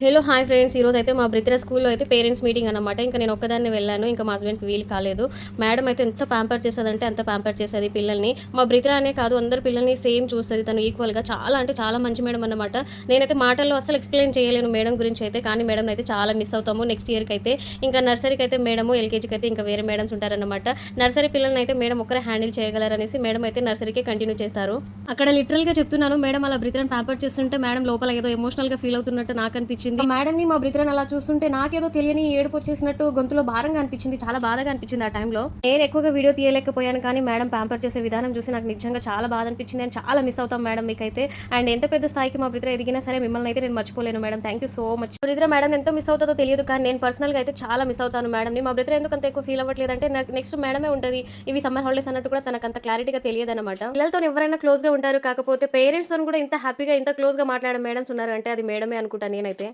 Hello! Hi friends. ఈరోజైతే మా బ్రిత్ర స్కూల్‌లో అయితే పేరెంట్స్ మీటింగ్ అనమాట. ఇంక నేను ఒక్కదాన్నే వెళ్ళాను. ఇంక మా హస్బెండ్‌కి వీలు కాలేదు. మేడమ్ అయితే ఎంత ప్యాంపర్ చేసేదంటే అంత ప్యాంపర్ చేసేది పిల్లల్ని. మా బ్రిత్ర అనే కాదు అందరు పిల్లల్ని సేమ్ చూస్తది తను ఈక్వల్‌గా. చాలా అంటే చాలా మంచి మేడమ్ అన్నమాట. నేనైతే మాటల్లో అస్సలు ఎక్స్‌ప్లెయిన్ చేయలేను మేడమ్ గురించి అయితే. కానీ మేడమ్‌నయితే చాలా మిస్ అవుతాము. నెక్స్ట్ ఇయర్‌కైతే ఇంకా నర్సరీకైతే మేడము, ఎల్‌కేజీకైతే ఇంకా వేరే మేడమ్స్ ఉంటారన్నమాట. నర్సరీ పిల్లలనైతే మేడమ్ ఒక్కరే హ్యాండిల్ చేయగలరనేసి మేడమ్ అయితే నర్సరీకే కంటిన్యూ చేస్తారు. అక్కడ లిటరల్‌గా చెప్తున్నాను మేడమ్ అలా బ్రిత్రని ప్యాంపర్ చేస్తుంటే మేడమ్ లోపల ఏదో ఎమోషనల్‌గా ఫీల్ అవుతున్నట్టు నాకనిపించింది. మేడమ్‌ని మా బ్రిత్రని అలా చూస్తుంటే నాకేదో తెలియని ఏడుపొచ్చేసినట్టు గొంతులో భారంగా అనిపించింది. చాలా బాధగా అనిపించింది ఆ టైంలో. నేను ఎక్కువగా వీడియో తీయలేకపోయాను కానీ మేడమ్ ప్యాంపర్ చేసే విధానం చూసి నాకు నిజంగా చాలా బాధ అనిపించింది. అండ్ చాలా మిస్ అవుతాం మేడమ్ మీకైతే. అండ్ ఎంత పెద్ద స్థాయికి మా బ్రిత్ర ఎదిగినా సరే మిమ్మల్ని అయితే నేను మర్చిపోలేను madam. Thank you so much. బ్రిత్ర మేడమ్‌ని ఎంతో మిస్ అవుతదో తెలియదు కానీ నేను పర్సనల్‌గా అయితే చాలా మిస్ అవుతాను మేడమ్‌ని. మా బ్రిత్ర ఎందుకు అంత ఎక్కువ ఫీల్ అవ్వట్లేదంటే నాకు నెక్స్ట్ మేడమే ఉంటది. ఇవి సమ్మర్ హాలిడేస్ అన్నట్టు కూడా తనకంత క్లారిటీగా తెలియదనమాట. పిల్లలతోని ఎవరైనా క్లోజ్‌గా ఉంటారు. కాకపోతే పేరెంట్స్‌తోని కూడా ఇంత హ్యాపీగా ఇంత క్లోజ్‌గా మాట్లాడే మేడమ్స్ ఉన్నారు అంటే అది మేడమే అనుకుంటా నేనైతే.